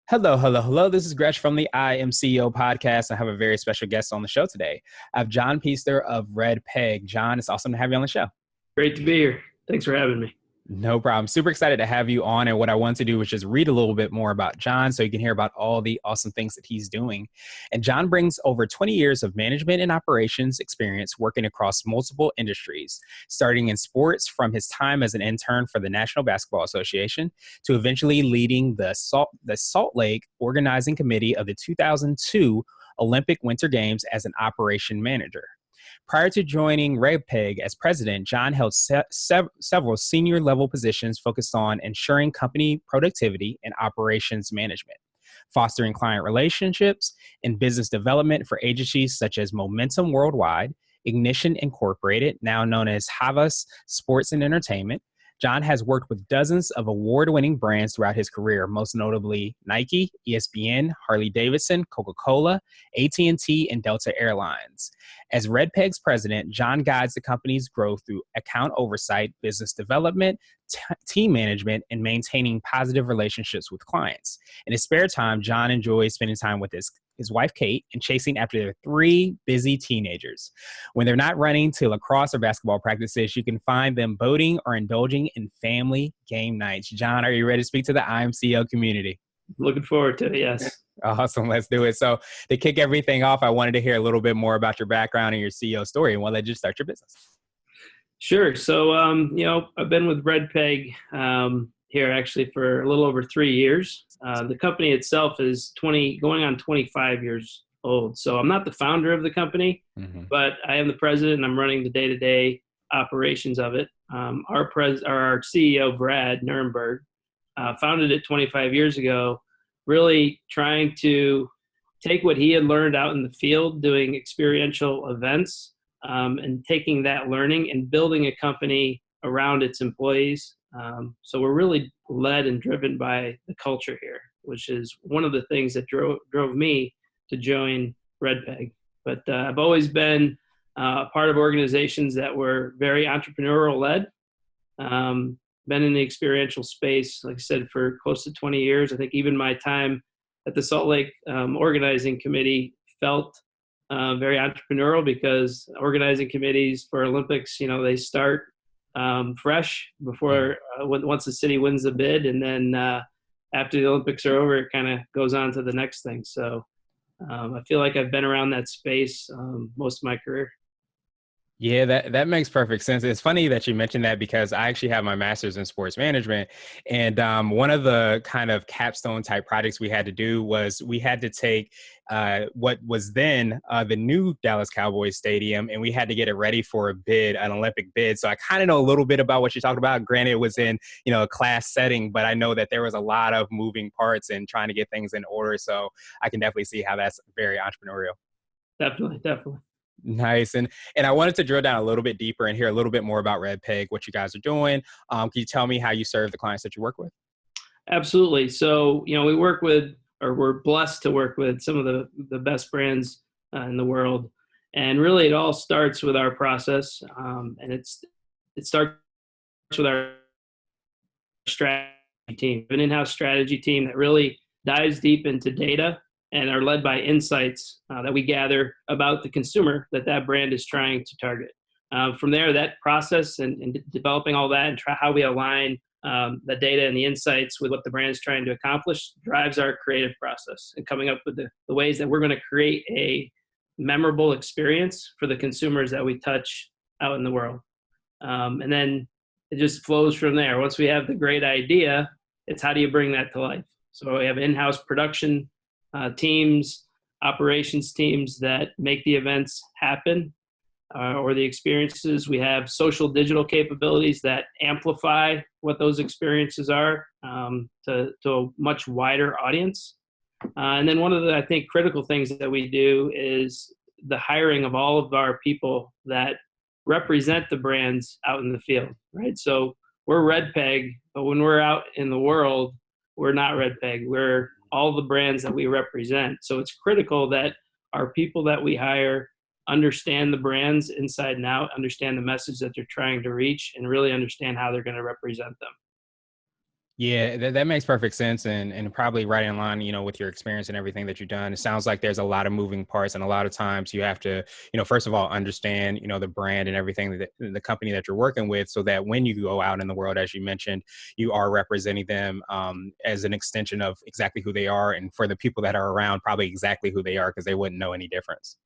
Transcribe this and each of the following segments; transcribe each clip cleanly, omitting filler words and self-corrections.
Hello, hello, hello. This is Gresh from the I Am CEO podcast. I have a very special guest on the show today. I have John Peaster of RedPeg. John, it's awesome to have you on the show. Great to be here. Thanks for having me. No problem. Super excited to have you on. And what I want to do was just read a little bit more about John so you can hear about all the awesome things that he's doing. And John brings over 20 years of management and operations experience working across multiple industries, starting in sports from his time as an intern for the National Basketball Association to eventually leading the Salt Lake organizing committee of the 2002 Olympic Winter Games as an operation manager. Prior to joining RedPeg as president, John held several senior level positions focused on ensuring company productivity and operations management, fostering client relationships, and business development for agencies such as Momentum Worldwide, Ignition Incorporated, now known as Havas Sports Entertainment. John has worked with dozens of award-winning brands throughout his career, most notably Nike, ESPN, Harley Davidson, Coca-Cola, AT&T, and Delta Airlines. As RedPeg's president, John guides the company's growth through account oversight, business development, team management, and maintaining positive relationships with clients. In his spare time, John enjoys spending time with his wife, Kate, and chasing after their three busy teenagers. When they're not running to lacrosse or basketball practices, you can find them boating or indulging in family game nights. John, are you ready to speak to the IMCO community? Looking forward to it, yes. Awesome. Let's do it. So to kick everything off, I wanted to hear a little bit more about your background and your CEO story and what led you to start your business. Sure. So, I've been with RedPeg here actually for a little over 3 years. The company itself is going on 25 years old. So I'm not the founder of the company, but I am the president and I'm running the day-to-day operations of it. Our CEO, Brad Nuremberg, founded it 25 years ago, really trying to take what he had learned out in the field doing experiential events and taking that learning and building a company around its employees. So we're really led and driven by the culture here, which is one of the things that drove me to join RedPeg. But I've always been part of organizations that were very entrepreneurial led. Been in the experiential space, like I said, for close to 20 years. I think even my time at the Salt Lake organizing committee felt very entrepreneurial because organizing committees for Olympics, they start fresh before once the city wins the bid, and then after the Olympics are over, it kind of goes on to the next thing. So I feel like I've been around that space most of my career. Yeah, that makes perfect sense. It's funny that you mentioned that because I actually have my master's in sports management. And one of the kind of capstone type projects we had to do was we had to take what was then the new Dallas Cowboys stadium, and we had to get it ready for a bid, an Olympic bid. So I kind of know a little bit about what you talked about. Granted, it was in, a class setting, but I know that there was a lot of moving parts and trying to get things in order. So I can definitely see how that's very entrepreneurial. Definitely. Nice. And I wanted to drill down a little bit deeper and hear a little bit more about RedPeg, what you guys are doing. Can you tell me how you serve the clients that you work with? Absolutely. So, we work with, or we're blessed to work with some of the best brands in the world. And really it all starts with our process. And it starts with our strategy team, an in-house strategy team that really dives deep into data and are led by insights that we gather about the consumer that brand is trying to target. From there, that process and developing all that and how we align the data and the insights with what the brand is trying to accomplish drives our creative process and coming up with the ways that we're going to create a memorable experience for the consumers that we touch out in the world. And then it just flows from there. Once we have the great idea, it's how do you bring that to life? So we have in-house production teams, operations teams that make the events happen or the experiences. We have social digital capabilities that amplify what those experiences are to a much wider audience. And then one of the, I think, critical things that we do is the hiring of all of our people that represent the brands out in the field, right? So we're RedPeg, but when we're out in the world, we're not RedPeg. We're all the brands that we represent. So it's critical that our people that we hire understand the brands inside and out, understand the message that they're trying to reach, and really understand how they're going to represent them. Yeah, that makes perfect sense, and probably right in line, with your experience and everything that you've done. It sounds like there's a lot of moving parts, and a lot of times you have to, first of all, understand, the brand and everything that the company that you're working with, so that when you go out in the world, as you mentioned, you are representing them as an extension of exactly who they are, and for the people that are around, probably exactly who they are, because they wouldn't know any difference.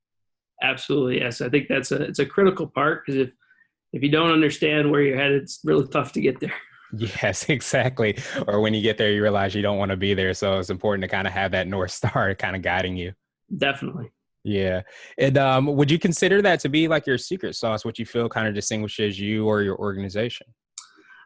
Absolutely, yes. I think it's a critical part, because if you don't understand where you're headed, it's really tough to get there. Yes, exactly. Or when you get there, you realize you don't want to be there. So it's important to kind of have that North Star kind of guiding you. Definitely. Yeah. And would you consider that to be like your secret sauce, what you feel kind of distinguishes you or your organization?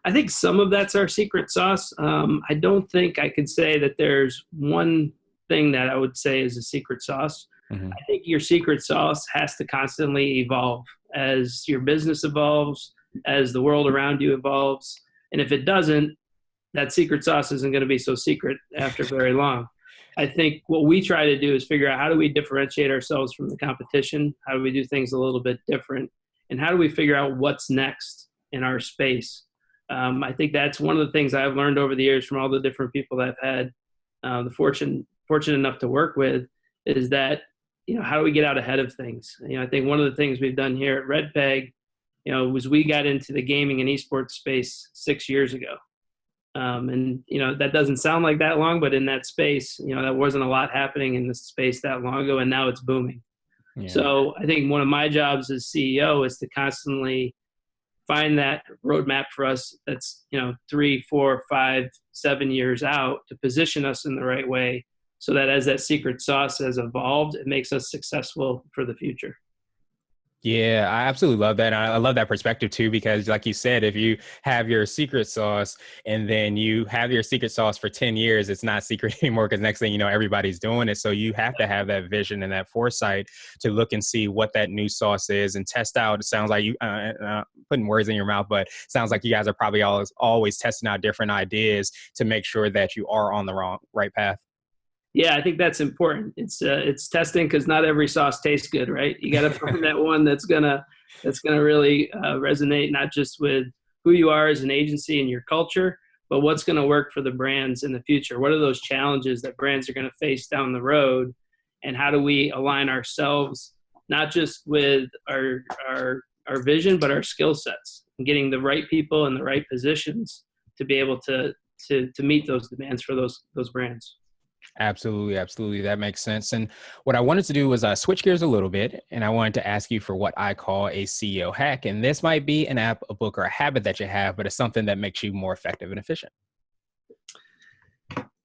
I think some of that's our secret sauce. I don't think I could say that there's one thing that I would say is a secret sauce. Hmm. I think your secret sauce has to constantly evolve as your business evolves, as the world around you evolves. And if it doesn't, that secret sauce isn't going to be so secret after very long. I think what we try to do is figure out, how do we differentiate ourselves from the competition? How do we do things a little bit different? And how do we figure out what's next in our space? I think that's one of the things I've learned over the years from all the different people that I've had the fortunate enough to work with, is that, how do we get out ahead of things? I think one of the things we've done here at RedPeg, was we got into the gaming and esports space 6 years ago. And, that doesn't sound like that long, but in that space, that wasn't a lot happening in this space that long ago, and now it's booming. Yeah. So I think one of my jobs as CEO is to constantly find that roadmap for us that's, 3, 4, 5, 7 years out, to position us in the right way, so that as that secret sauce has evolved, it makes us successful for the future. Yeah, I absolutely love that. And I love that perspective too, because like you said, if you have your secret sauce and then you have your secret sauce for 10 years, it's not secret anymore, because next thing you know, everybody's doing it. So you have to have that vision and that foresight to look and see what that new sauce is and test out. It sounds like you putting words in your mouth, but it sounds like you guys are probably always testing out different ideas to make sure that you are on the right path. Yeah, I think that's important. It's testing, because not every sauce tastes good, right? You got to find that one that's gonna really resonate, not just with who you are as an agency and your culture, but what's going to work for the brands in the future. What are those challenges that brands are going to face down the road, and how do we align ourselves not just with our vision, but our skill sets, and getting the right people in the right positions to be able to meet those demands for those brands. Absolutely, absolutely. That makes sense. And what I wanted to do was switch gears a little bit, and I wanted to ask you for what I call a CEO hack. And this might be an app, a book, or a habit that you have, but it's something that makes you more effective and efficient.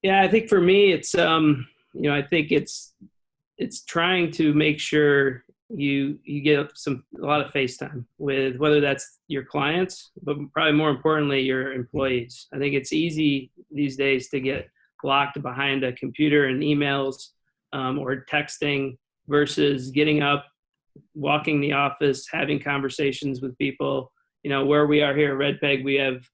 Yeah, I think for me, I think it's trying to make sure you get a lot of face time with, whether that's your clients, but probably more importantly, your employees. I think it's easy these days to get locked behind a computer and emails, or texting, versus getting up, walking the office, having conversations with people. Where we are here at RedPeg, we have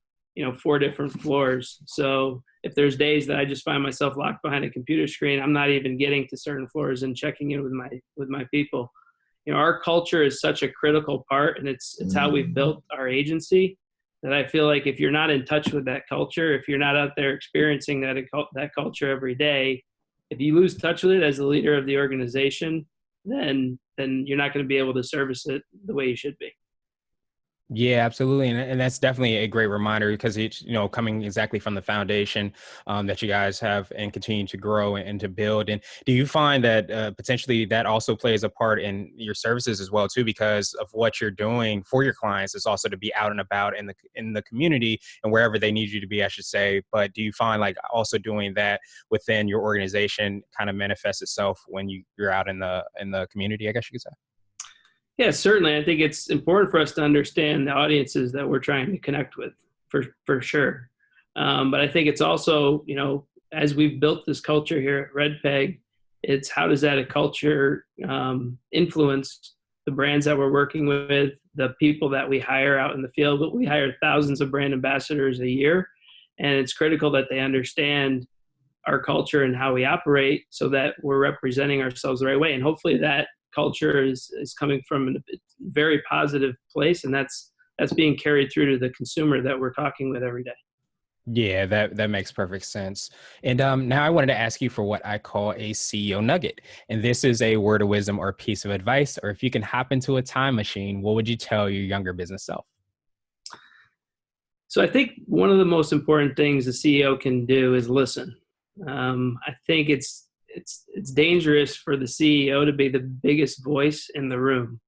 4 different floors. So if there's days that I just find myself locked behind a computer screen, I'm not even getting to certain floors and checking in with my people. Our culture is such a critical part, and it's how we've built our agency, that I feel like if you're not in touch with that culture, if you're not out there experiencing that culture every day, if you lose touch with it as the leader of the organization, then you're not going to be able to service it the way you should be. Yeah, absolutely. And that's definitely a great reminder, because it's, coming exactly from the foundation that you guys have and continue to grow and to build. And do you find that potentially that also plays a part in your services as well, too, because of what you're doing for your clients is also to be out and about in the community and wherever they need you to be, I should say. But do you find like also doing that within your organization kind of manifests itself when you're out in the community, I guess you could say? Yeah, certainly. I think it's important for us to understand the audiences that we're trying to connect with, for sure. But I think it's also, as we've built this culture here at RedPeg, it's how does that a culture influence the brands that we're working with, the people that we hire out in the field. But we hire thousands of brand ambassadors a year, and it's critical that they understand our culture and how we operate, so that we're representing ourselves the right way. And hopefully that culture is coming from a very positive place, and that's being carried through to the consumer that we're talking with every day. Yeah, that makes perfect sense. And now I wanted to ask you for what I call a CEO nugget. And this is a word of wisdom or piece of advice, or if you can hop into a time machine, what would you tell your younger business self? So I think one of the most important things a CEO can do is listen. I think it's dangerous for the CEO to be the biggest voice in the room.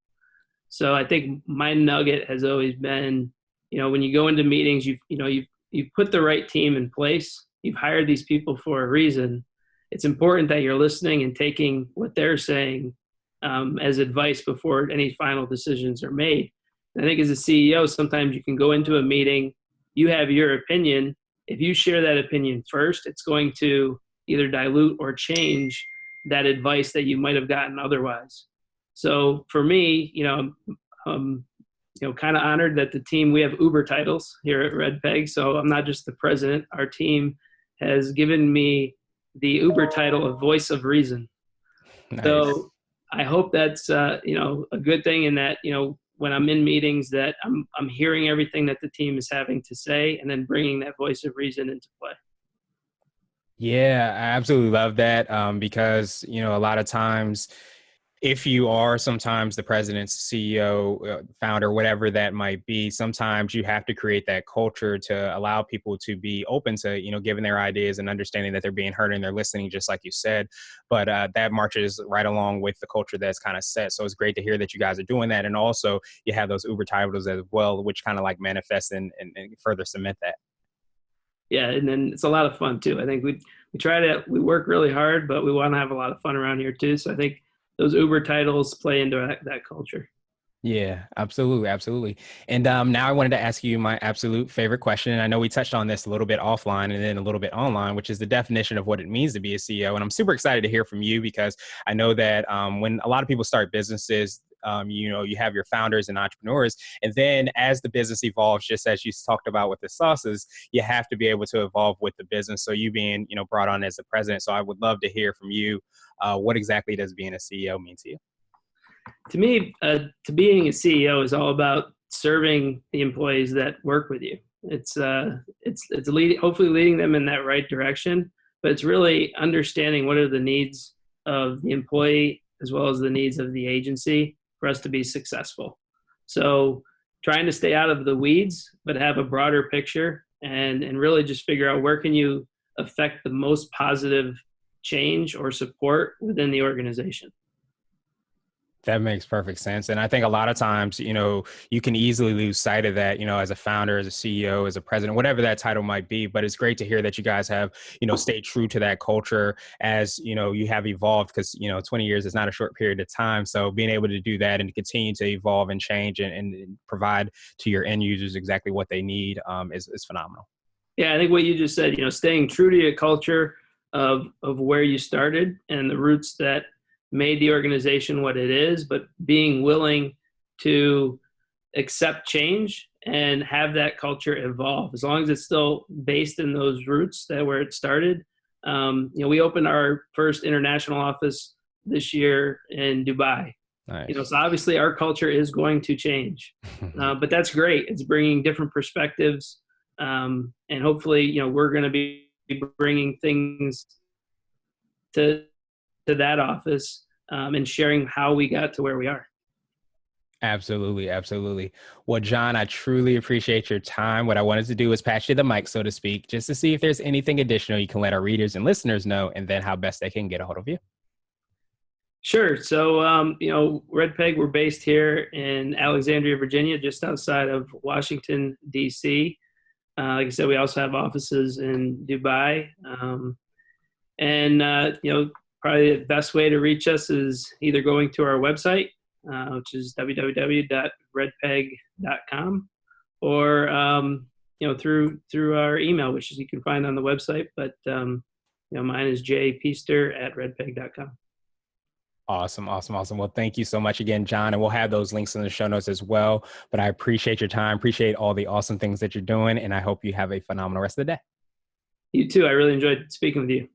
So I think my nugget has always been, when you go into meetings, you've put the right team in place. You've hired these people for a reason. It's important that you're listening and taking what they're saying as advice before any final decisions are made. And I think as a CEO, sometimes you can go into a meeting, you have your opinion. If you share that opinion first, it's going to either dilute or change that advice that you might have gotten otherwise. So for me, um, kind of honored that the team, we have Uber titles here at RedPeg. So I'm not just the president. Our team has given me the Uber title of voice of reason. Nice. So I hope that's, a good thing in that, when I'm in meetings that I'm hearing everything that the team is having to say and then bringing that voice of reason into play. Yeah, I absolutely love that because, a lot of times if you are sometimes the president's CEO, founder, whatever that might be, sometimes you have to create that culture to allow people to be open to, giving their ideas and understanding that they're being heard and they're listening, just like you said. But that marches right along with the culture that's kind of set. So it's great to hear that you guys are doing that. And also you have those Uber titles as well, which kind of like manifest and further cement that. Yeah, and then it's a lot of fun too. I think we work really hard, but we want to have a lot of fun around here too. So I think those Uber titles play into that culture. Yeah, absolutely, absolutely. And now I wanted to ask you my absolute favorite question. And I know we touched on this a little bit offline and then a little bit online, which is the definition of what it means to be a CEO. And I'm super excited to hear from you because I know that when a lot of people start businesses, you have your founders and entrepreneurs, and then as the business evolves, just as you talked about with the sauces, you have to be able to evolve with the business. So you being, brought on as the president. So I would love to hear from you. What exactly does being a CEO mean to you? To me, to being a CEO is all about serving the employees that work with you. It's hopefully leading them in that right direction, but it's really understanding what are the needs of the employee as well as the needs of the agency for us to be successful. So trying to stay out of the weeds, but have a broader picture and really just figure out where can you affect the most positive change or support within the organization. That makes perfect sense. And I think a lot of times, you can easily lose sight of that, as a founder, as a CEO, as a president, whatever that title might be. But it's great to hear that you guys have, stayed true to that culture as, you have evolved because, 20 years is not a short period of time. So being able to do that and to continue to evolve and change and provide to your end users exactly what they need is phenomenal. Yeah, I think what you just said, staying true to your culture of where you started and the roots that made the organization what it is, but being willing to accept change and have that culture evolve as long as it's still based in those roots that where it started. We opened our first international office this year in Dubai. Nice. So obviously our culture is going to change, but that's great. It's bringing different perspectives, and hopefully, we're going to be bringing things to that office and sharing how we got to where we are. Absolutely. Absolutely. Well, John, I truly appreciate your time. What I wanted to do was pass you the mic, so to speak, just to see if there's anything additional you can let our readers and listeners know, and then how best they can get a hold of you. Sure. So, RedPeg, we're based here in Alexandria, Virginia, just outside of Washington, D.C. Like I said, we also have offices in Dubai. Probably the best way to reach us is either going to our website, which is www.redpeg.com, or through our email, which is you can find on the website. But mine is jpeaster@redpeg.com. Awesome. Awesome. Awesome. Well, thank you so much again, John. And we'll have those links in the show notes as well. But I appreciate your time, appreciate all the awesome things that you're doing. And I hope you have a phenomenal rest of the day. You too. I really enjoyed speaking with you.